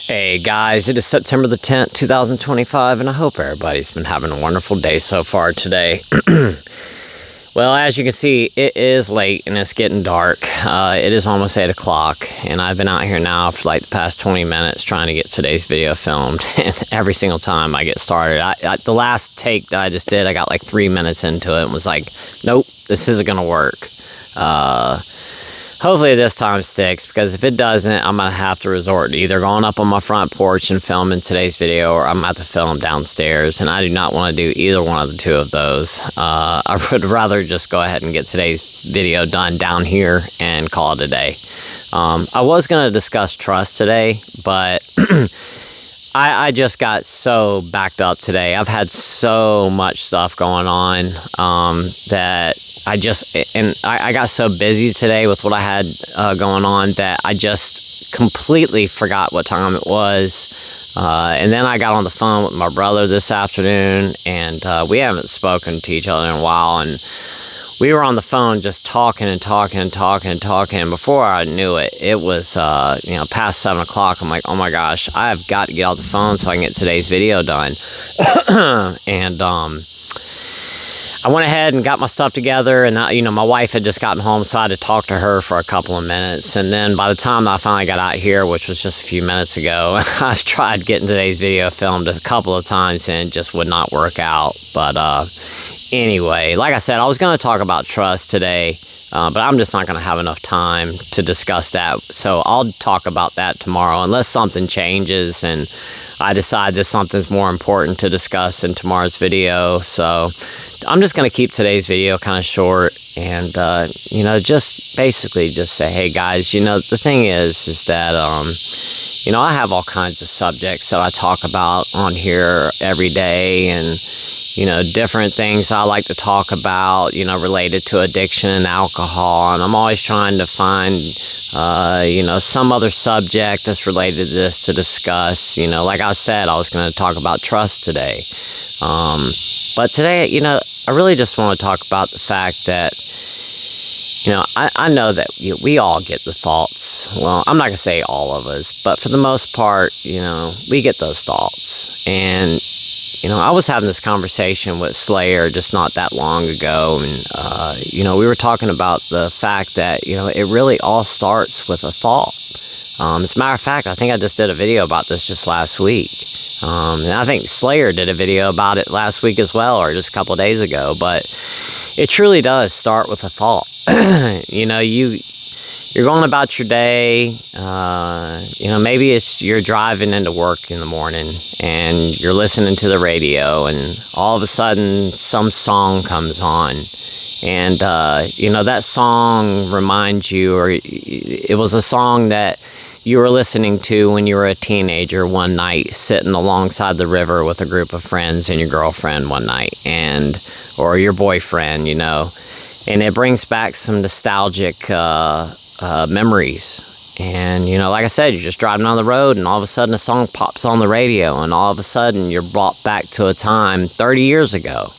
Hey guys, it is September the 10th, 2025, and I hope everybody's been having a wonderful day so far today. Well, as you can see, it is late and it's getting dark. It is almost 8 o'clock, and I've been out here now for like the past 20 minutes trying to get today's video filmed. And every single time I get started, the last take that I just did, I got like 3 minutes into it and was like, nope, this isn't gonna work. Hopefully this time sticks, because if it doesn't, I'm going to have to resort to either going up on my front porch and filming today's video, or I'm going to have to film downstairs, and I do not want to do either one of the two of those. I would rather just go ahead and get today's video done down here and call it a day. I was going to discuss trust today, but I just got so backed up today. I've had so much stuff going on that I got so busy today with what I had going on that I just completely forgot what time it was. And then I got on the phone with my brother this afternoon, and we haven't spoken to each other in a while. And we were on the phone just talking and talking and talking and talking. And before I knew it, it was past 7 o'clock. I'm like, oh my gosh, I have got to get off the phone so I can get today's video done. And I went ahead and got my stuff together, and my wife had just gotten home, so I had to talk to her for a couple of minutes. And then by the time I finally got out here, which was just a few minutes ago, I've tried getting today's video filmed a couple of times and it just would not work out. But anyway, like I said, I was going to talk about trust today, but I'm just not going to have enough time to discuss that. So I'll talk about that tomorrow, unless something changes and I decide that something's more important to discuss in tomorrow's video. So I'm just going to keep today's video kind of short and, just basically just say, hey guys, the thing is that, I have all kinds of subjects that I talk about on here every day, and, different things I like to talk about, related to addiction and alcohol. And I'm always trying to find, some other subject that's related to this to discuss. Like I said, I was going to talk about trust today. But today, I really just want to talk about the fact that, I know that we all get the thoughts. Well, I'm not going to say all of us, but for the most part, we get those thoughts. And, I was having this conversation with Slayer just not that long ago. And, we were talking about the fact that, it really all starts with a thought. As a matter of fact, I think I just did a video about this just last week. And I think Slayer did a video about it last week as well, or just a couple of days ago. But it truly does start with a thought. You're going about your day. Maybe you're driving into work in the morning and you're listening to the radio, and all of a sudden some song comes on. And, that song reminds you, or it was a song that you were listening to when you were a teenager one night, sitting alongside the river with a group of friends and your girlfriend one night, or your boyfriend, and it brings back some nostalgic memories. And, like I said, you're just driving on the road and all of a sudden a song pops on the radio, and all of a sudden you're brought back to a time 30 years ago.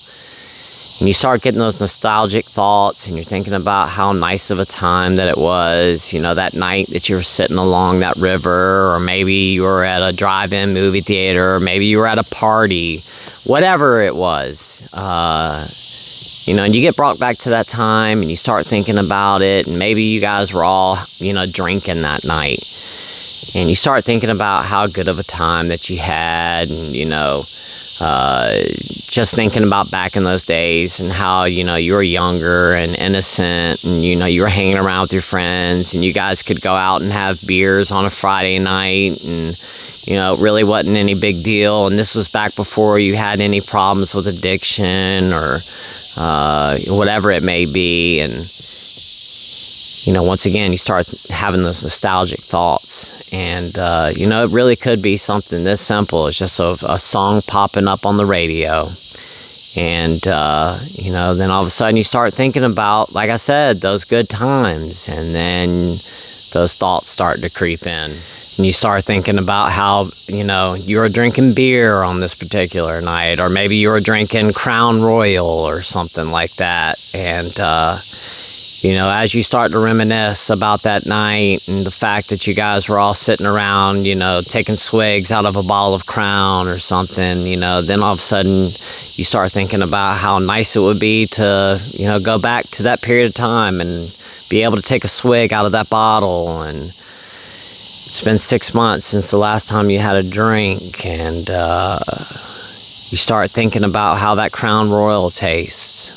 And you start getting those nostalgic thoughts, and you're thinking about how nice of a time that it was, that night that you were sitting along that river, or maybe you were at a drive-in movie theater, or maybe you were at a party, whatever it was. And you get brought back to that time, and you start thinking about it, and maybe you guys were all, drinking that night. And you start thinking about how good of a time that you had, and, just thinking about back in those days and how, you were younger and innocent, and, you were hanging around with your friends, and you guys could go out and have beers on a Friday night, and, it really wasn't any big deal. And this was back before you had any problems with addiction or whatever it may be. And, once again, you start having those nostalgic thoughts. And, it really could be something this simple. It's just a song popping up on the radio. And, then all of a sudden you start thinking about, like I said, those good times. And then those thoughts start to creep in. And you start thinking about how, you were drinking beer on this particular night, or maybe you were drinking Crown Royal or something like that. And, You know, as you start to reminisce about that night and the fact that you guys were all sitting around, you know, taking swigs out of a bottle of Crown or something, you know, then all of a sudden you start thinking about how nice it would be to, you know, go back to that period of time and be able to take a swig out of that bottle. And it's been 6 months since the last time you had a drink, and you start thinking about how that Crown Royal tastes.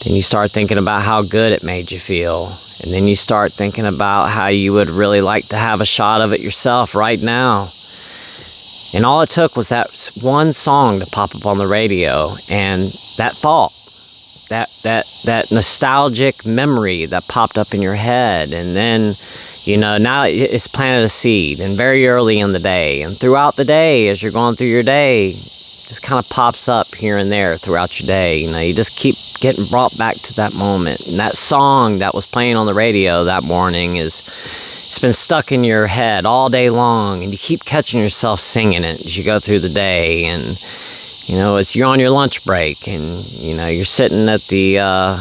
Then you start thinking about how good it made you feel. And then you start thinking about how you would really like to have a shot of it yourself right now. And all it took was that one song to pop up on the radio, and that thought, that nostalgic memory that popped up in your head. And then, you know, now it's planted a seed, and very early in the day. And throughout the day, as you're going through your day, just kind of pops up here and there throughout your day. You know, you just keep getting brought back to that moment. And that song that was playing on the radio that morning it's been stuck in your head all day long, and you keep catching yourself singing it as you go through the day. And, you know, you're on your lunch break, and, you know, you're sitting at the,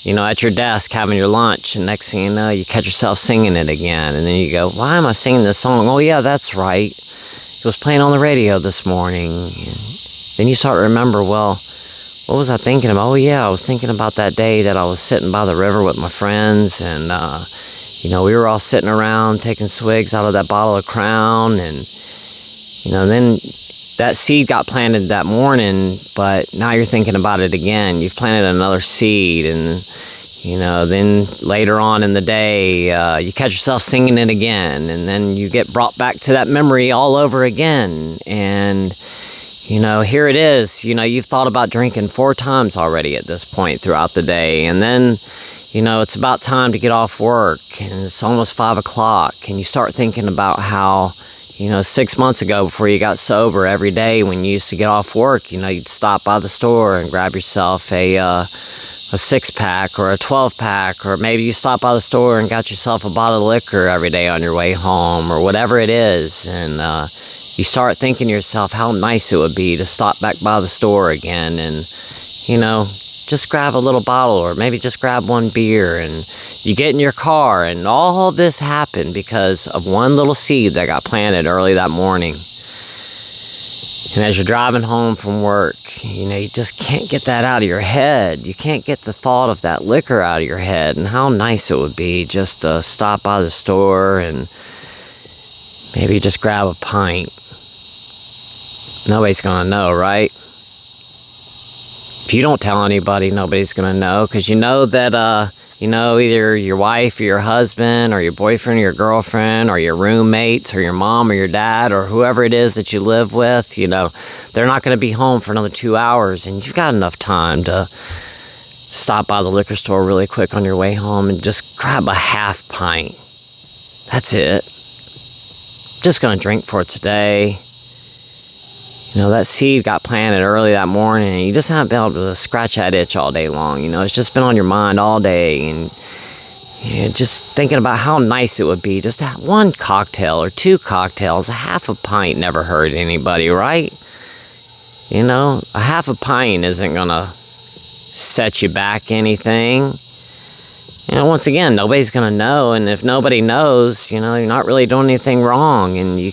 you know, at your desk having your lunch, and next thing you know, you catch yourself singing it again. And then you go, why am I singing this song? Oh yeah, that's right, it was playing on the radio this morning. And then you start to remember, well, what was I thinking about? Oh yeah, I was thinking about that day that I was sitting by the river with my friends, and you know, we were all sitting around taking swigs out of that bottle of Crown. And, you know, then that seed got planted that morning, but now you're thinking about it again. You've planted another seed, and, you know, then later on in the day, you catch yourself singing it again, and then you get brought back to that memory all over again. And, you know, here it is. You know, you've thought about drinking 4 times already at this point throughout the day. And then, you know, it's about time to get off work, and it's almost 5 o'clock, and you start thinking about how, you know, 6 months ago, before you got sober, every day when you used to get off work, you know, you'd stop by the store and grab yourself a 6-pack or a 12-pack, or maybe you stop by the store and got yourself a bottle of liquor every day on your way home, or whatever it is. And you start thinking to yourself how nice it would be to stop back by the store again and, you know, just grab a little bottle, or maybe just grab one beer. And you get in your car, and all this happened because of one little seed that got planted early that morning. And as you're driving home from work, you know, you just can't get that out of your head. You can't get the thought of that liquor out of your head, and how nice it would be just to stop by the store and maybe just grab a pint. Nobody's gonna know, right? If you don't tell anybody, nobody's gonna know, because you know that, you know, either your wife or your husband or your boyfriend or your girlfriend or your roommates or your mom or your dad or whoever it is that you live with, you know, they're not gonna be home for another 2 hours, and you've got enough time to stop by the liquor store really quick on your way home and just grab a half pint. That's it. Just gonna drink for it today. You know, that seed got planted early that morning, and you just haven't been able to scratch that itch all day long. You know, it's just been on your mind all day, and you know, just thinking about how nice it would be just to have 1 cocktail or 2 cocktails. A half a pint never hurt anybody, right? You know, a half a pint isn't gonna set you back anything. You know, once again, nobody's gonna know, and if nobody knows, you know, you're not really doing anything wrong, and you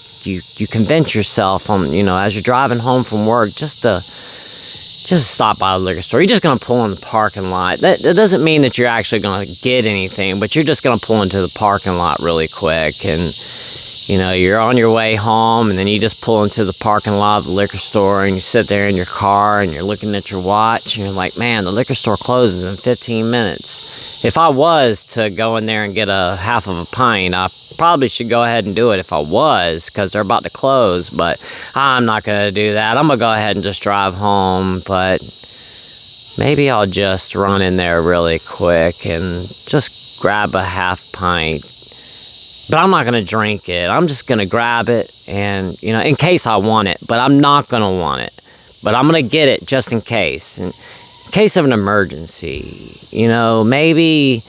convince yourself on, you know, as you're driving home from work, just stop by the liquor store. You're just gonna pull in the parking lot. That doesn't mean that you're actually gonna get anything, but you're just gonna pull into the parking lot really quick, and, you know, you're on your way home, and then you just pull into the parking lot of the liquor store, and you sit there in your car, and you're looking at your watch, and you're like, man, the liquor store closes in 15 minutes. If I was to go in there and get a half of a pint, I probably should go ahead and do it if I was, because they're about to close, but I'm not going to do that. I'm going to go ahead and just drive home, but maybe I'll just run in there really quick and just grab a half pint. But I'm not going to drink it. I'm just going to grab it, and, you know, in case I want it, but I'm not going to want it. But I'm going to get it just in case. And in case of an emergency, you know, maybe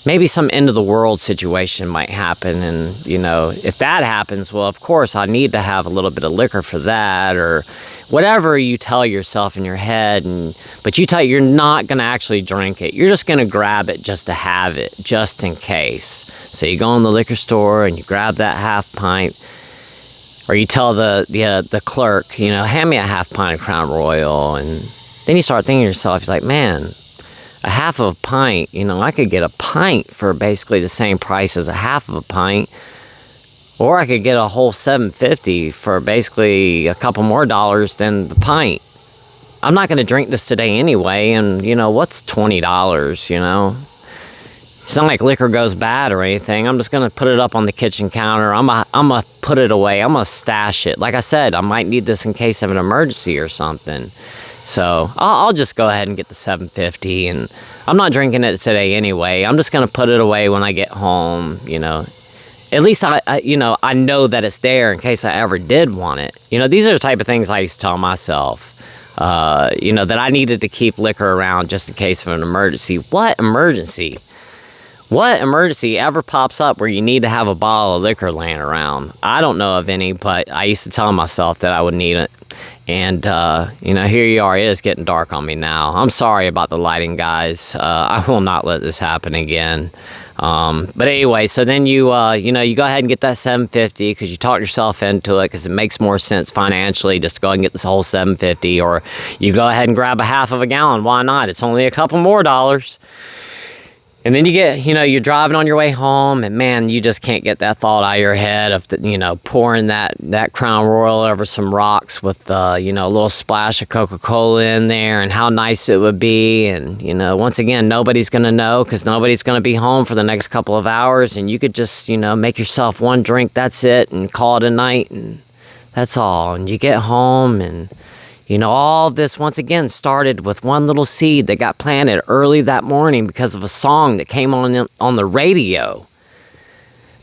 maybe some end of the world situation might happen. And, you know, if that happens, well, of course, I need to have a little bit of liquor for that, or whatever you tell yourself in your head. But you tell you're not going to actually drink it. You're just going to grab it just to have it, just in case. So you go in the liquor store and you grab that half pint, or you tell the clerk, you know, hand me a half pint of Crown Royal. And then you start thinking to yourself, you're like, man, a half of a pint, you know, I could get a pint for basically the same price as a half of a pint, or I could get a whole $7.50 for basically a couple more dollars than the pint. I'm not going to drink this today anyway, and, you know, what's $20, you know? It's not like liquor goes bad or anything. I'm just going to put it up on the kitchen counter. I'm going to put it away. I'm going to stash it. Like I said, I might need this in case of an emergency or something. So I'll just go ahead and get the $7.50, and I'm not drinking it today anyway. I'm just going to put it away when I get home, you know. At least I know that it's there in case I ever did want it. You know, these are the type of things I used to tell myself, you know, that I needed to keep liquor around just in case of an emergency. What emergency? What emergency ever pops up where you need to have a bottle of liquor laying around? I don't know of any, but I used to tell myself that I would need it. And, you know, here you are. It is getting dark on me now. I'm sorry about the lighting, guys. I will not let this happen again. But anyway, so then you go ahead and get that $7.50 because you talk yourself into it because it makes more sense financially just to go ahead and get this whole $7.50. Or you go ahead and grab a half of a gallon. Why not? It's only a couple more dollars. And then you get, you know, you're driving on your way home, and man, you just can't get that thought out of your head of, you know, pouring that Crown Royal over some rocks with, you know, a little splash of Coca-Cola in there, and how nice it would be. And, you know, once again, nobody's going to know because nobody's going to be home for the next couple of hours, and you could just, you know, make yourself one drink, that's it, and call it a night, and that's all. And you get home, and, you know, all this, once again, started with one little seed that got planted early that morning because of a song that came on the radio.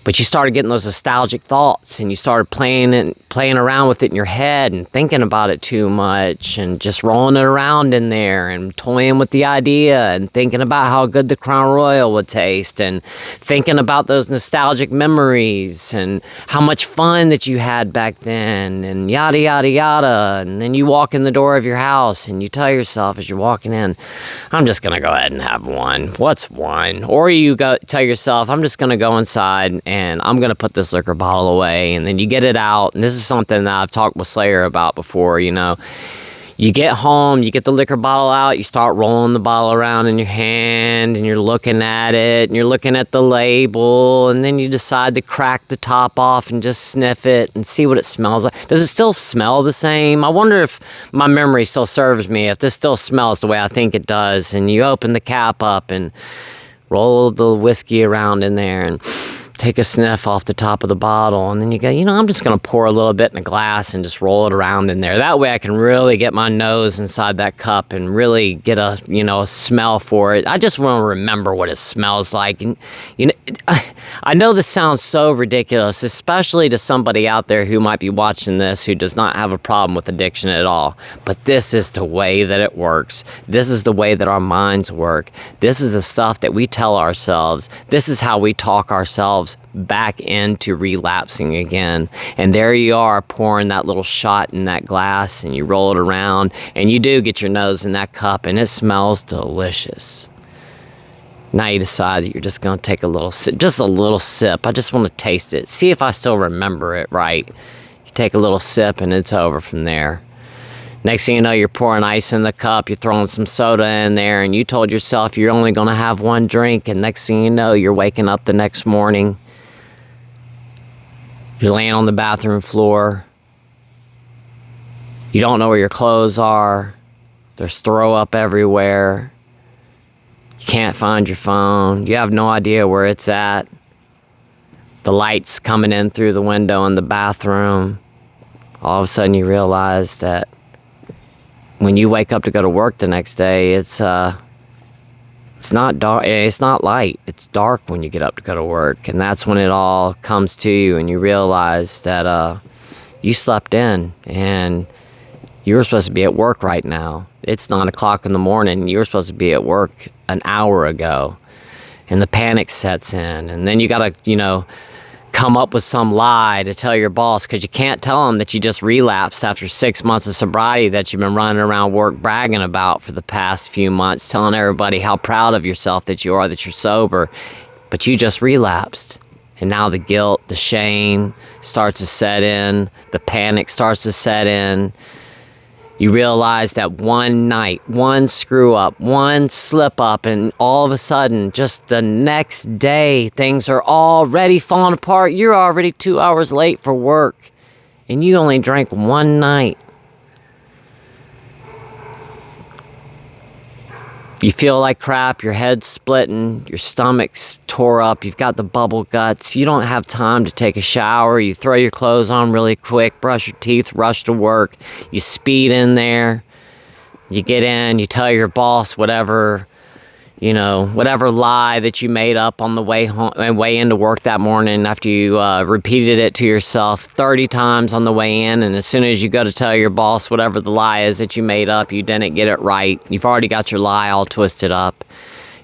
But you started getting those nostalgic thoughts, and you started playing around with it in your head and thinking about it too much and just rolling it around in there and toying with the idea and thinking about how good the Crown Royal would taste and thinking about those nostalgic memories and how much fun that you had back then and yada, yada, yada. And then you walk in the door of your house and you tell yourself as you're walking in, I'm just going to go ahead and have one. What's one? Or you tell yourself, I'm just going to go inside and I'm going to put this liquor bottle away. And then you get it out. And this is something that I've talked with Slayer about before, you know. You get home, you get the liquor bottle out, you start rolling the bottle around in your hand, and you're looking at it, and you're looking at the label, and then you decide to crack the top off and just sniff it and see what it smells like. Does it still smell the same? I wonder if my memory still serves me, if this still smells the way I think it does. And you open the cap up and roll the whiskey around in there and take a sniff off the top of the bottle, and then you go, you know, I'm just going to pour a little bit in a glass and just roll it around in there. That way I can really get my nose inside that cup and really get a smell for it. I just want to remember what it smells like. And, you know, I know this sounds so ridiculous, especially to somebody out there who might be watching this who does not have a problem with addiction at all. But this is the way that it works. This is the way that our minds work. This is the stuff that we tell ourselves. This is how we talk ourselves back into relapsing again. And there you are, pouring that little shot in that glass, and you roll it around, and you do get your nose in that cup, and it smells delicious. Now you decide that you're just going to take a little sip, just a little sip. I just want to taste it, see if I still remember it right. You take a little sip, and it's over from there. Next thing you know, you're pouring ice in the cup, you're throwing some soda in there, and you told yourself you're only going to have one drink, and next thing you know, you're waking up the next morning. You're laying on the bathroom floor. You don't know where your clothes are. There's throw up everywhere. You can't find your phone. You have no idea where it's at. The light's coming in through the window in the bathroom. All of a sudden you realize that when you wake up to go to work the next day, it's not dark. It's not light. It's dark when you get up to go to work, and that's when it all comes to you, and you realize that you slept in, and you were supposed to be at work right now. It's 9 o'clock in the morning. You were supposed to be at work an hour ago, and the panic sets in, and then you gotta, you know, come up with some lie to tell your boss, because you can't tell them that you just relapsed after 6 months of sobriety that you've been running around work bragging about for the past few months, telling everybody how proud of yourself that you are, that you're sober, but you just relapsed. And now the guilt, the shame starts to set in, the panic starts to set in. You realize that one night, one screw up, one slip up, and all of a sudden, just the next day, things are already falling apart. You're already 2 hours late for work, and you only drank one night. You feel like crap, your head's splitting, your stomach's tore up, you've got the bubble guts, you don't have time to take a shower, you throw your clothes on really quick, brush your teeth, rush to work, you speed in there, you get in, you tell your boss whatever, you know, whatever lie that you made up on the way home, way into work that morning after you repeated it to yourself 30 times on the way in, and as soon as you go to tell your boss whatever the lie is that you made up, you didn't get it right. You've already got your lie all twisted up.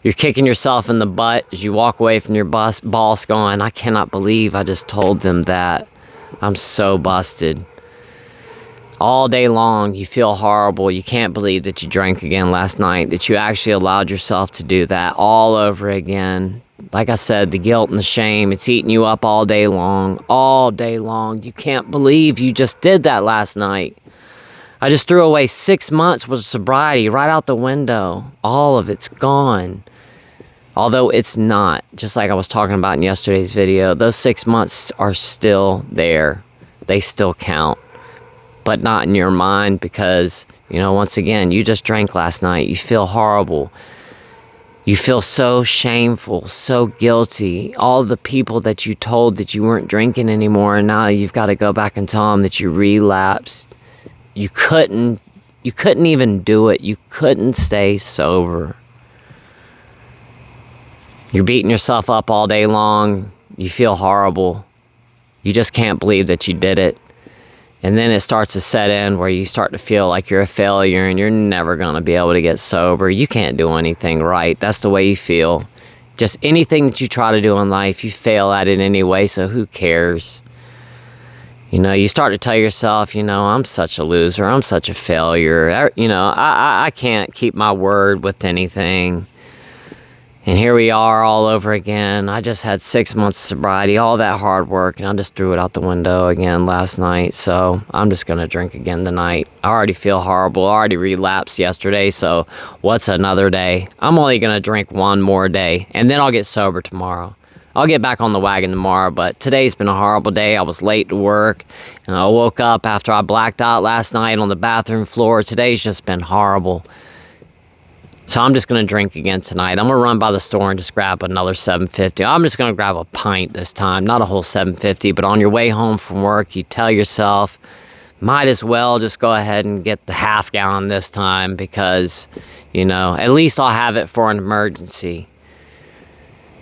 You're kicking yourself in the butt as you walk away from your boss going, I cannot believe I just told them that. I'm so busted. All day long, you feel horrible. You can't believe that you drank again last night, that you actually allowed yourself to do that all over again. Like I said, the guilt and the shame, it's eating you up all day long. All day long. You can't believe you just did that last night. I just threw away 6 months with sobriety right out the window. All of it's gone. Although it's not, just like I was talking about in yesterday's video, those 6 months are still there. They still count. But not in your mind, because, you know, once again, you just drank last night. You feel horrible. You feel so shameful, so guilty. All the people that you told that you weren't drinking anymore, and now you've got to go back and tell them that you relapsed. You couldn't even do it. You couldn't stay sober. You're beating yourself up all day long. You feel horrible. You just can't believe that you did it. And then it starts to set in where you start to feel like you're a failure and you're never going to be able to get sober. You can't do anything right. That's the way you feel. Just anything that you try to do in life, you fail at it anyway, so who cares? You know, you start to tell yourself, you know, I'm such a loser. I'm such a failure. You know, I can't keep my word with anything. And here we are all over again. I just had 6 months of sobriety, all that hard work, and I just threw it out the window again last night. So I'm just going to drink again tonight. I already feel horrible. I already relapsed yesterday, so what's another day? I'm only going to drink one more day, and then I'll get sober tomorrow. I'll get back on the wagon tomorrow, but today's been a horrible day. I was late to work, and I woke up after I blacked out last night on the bathroom floor. Today's just been horrible. So I'm just going to drink again tonight. I'm going to run by the store and just grab another 750. I'm just going to grab a pint this time, not a whole 750, but on your way home from work, you tell yourself, might as well just go ahead and get the half gallon this time because, you know, at least I'll have it for an emergency.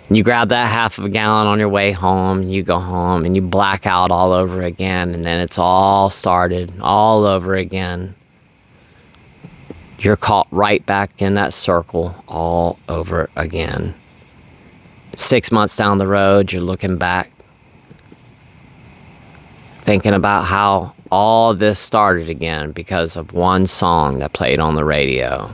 And you grab that half of a gallon on your way home, and you go home, and you black out all over again, and then it's all started all over again. You're caught right back in that circle all over again. 6 months down the road, you're looking back, thinking about how all this started again because of one song that played on the radio.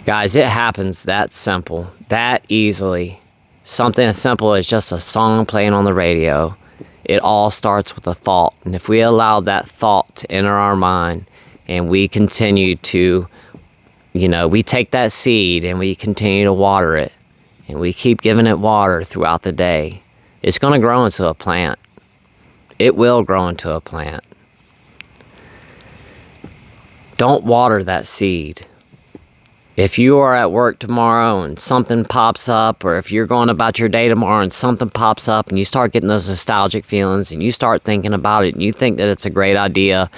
Guys, it happens that simple, that easily. Something as simple as just a song playing on the radio. It all starts with a thought. And if we allow that thought to enter our mind, and we continue to, you know, we take that seed and we continue to water it. And we keep giving it water throughout the day. It's going to grow into a plant. It will grow into a plant. Don't water that seed. If you are at work tomorrow and something pops up, or if you're going about your day tomorrow and something pops up and you start getting those nostalgic feelings and you start thinking about it and you think that it's a great idea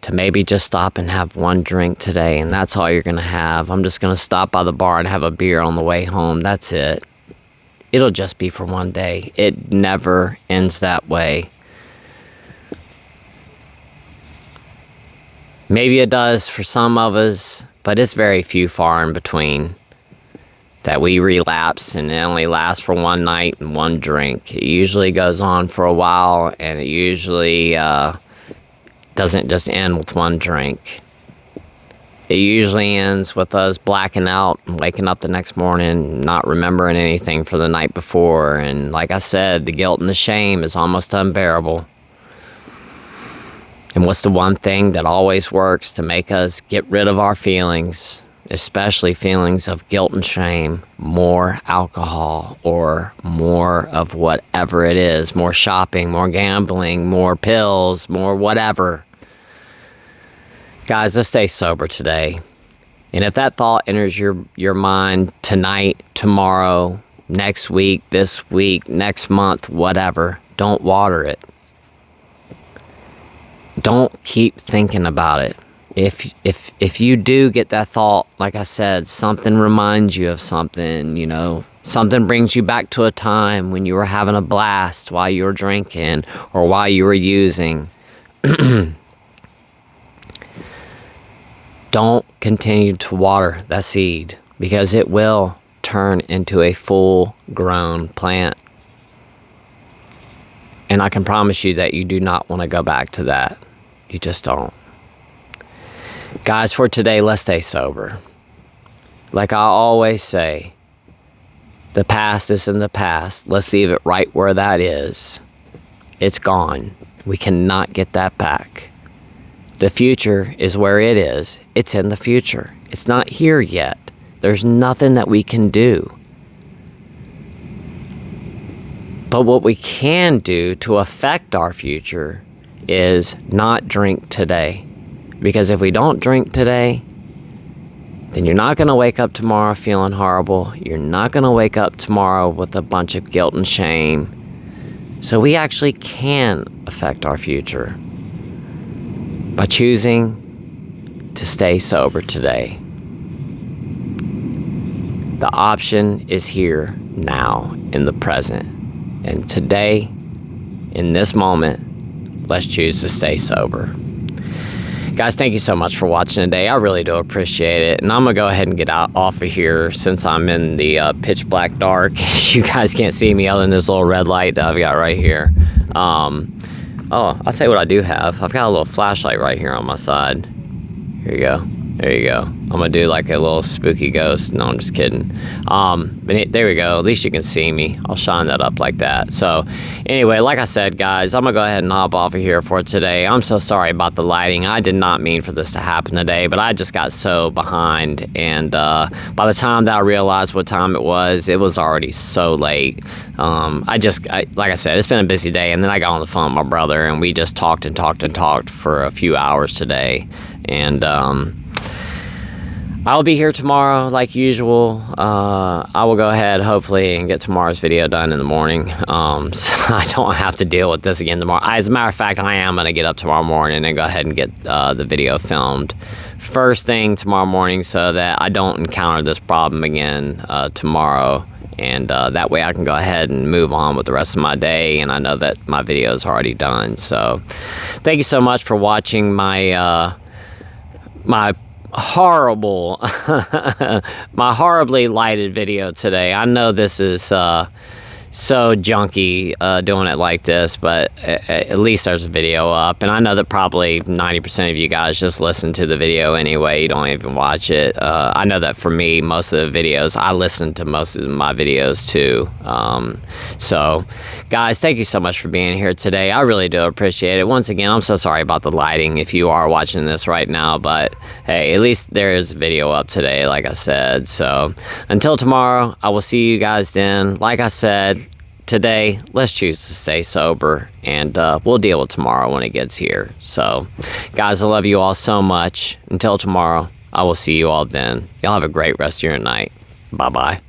to maybe just stop and have one drink today, and that's all you're going to have. I'm just going to stop by the bar and have a beer on the way home. That's it. It'll just be for one day. It never ends that way. Maybe it does for some of us, but it's very few far in between. that we relapse and it only lasts for one night and one drink. It usually goes on for a while, and it usually doesn't just end with one drink. It usually ends with us blacking out and waking up the next morning not remembering anything for the night before. And like I said, the guilt and the shame is almost unbearable. And what's the one thing that always works to make us get rid of our feelings, especially feelings of guilt and shame? More alcohol, or more of whatever it is. More shopping, more gambling, more pills, more whatever. Guys, let's stay sober today. And if that thought enters your mind tonight, tomorrow, next week, this week, next month, whatever, don't water it. Don't keep thinking about it. If you do get that thought, like I said, something reminds you of something, you know, something brings you back to a time when you were having a blast while you were drinking or while you were using. Don't continue to water that seed, because it will turn into a full-grown plant. And I can promise you that you do not want to go back to that. You just don't. Guys, for today, let's stay sober. Like I always say, the past is in the past. Let's leave it right where that is. It's gone. We cannot get that back. The future is where it is. It's in the future. It's not here yet. There's nothing that we can do. But what we can do to affect our future is not drink today. Because if we don't drink today, then you're not going to wake up tomorrow feeling horrible. You're not going to wake up tomorrow with a bunch of guilt and shame. So we actually can affect our future by choosing to stay sober today. The option is here now in the present. And today, in this moment, let's choose to stay sober. Guys, thank you so much for watching today. I really do appreciate it. And I'm going to go ahead and get off of here since I'm in the pitch black dark. You guys can't see me other than this little red light that I've got right here. Oh, I'll tell you what I do have. I've got a little flashlight right here on my side. Here you go. There you go. I'm going to do like a little spooky ghost. No, I'm just kidding. But there we go. At least you can see me. I'll shine that up like that. So anyway, like I said, guys, I'm going to go ahead and hop off of here for today. I'm so sorry about the lighting. I did not mean for this to happen today, but I just got so behind. And by the time that I realized what time it was already so late. Like I said, it's been a busy day. And then I got on the phone with my brother, and we just talked for a few hours today. And I'll be here tomorrow like usual. I will go ahead hopefully and get tomorrow's video done in the morning, so I don't have to deal with this again tomorrow. As a matter of fact, I am going to get up tomorrow morning and go ahead and get the video filmed first thing tomorrow morning so that I don't encounter this problem again tomorrow. And that way I can go ahead and move on with the rest of my day, and I know that my video is already done. So thank you so much for watching my horribly lighted video today. I know this is so junky doing it like this, but at least there's a video up, and I know that probably 90% of you guys just listen to the video anyway. You don't even watch it. I know that for me, most of the videos, I listen to most of my videos too. So guys, thank you so much for being here today. I really do appreciate it. Once again, I'm so sorry about the lighting if you are watching this right now, but hey, at least there is a video up today, like I said. So until tomorrow, I will see you guys then. Like I said, today, let's choose to stay sober, and we'll deal with tomorrow when it gets here. So guys, I love you all so much. Until tomorrow, I will see you all then. Y'all have a great rest of your night. Bye-bye.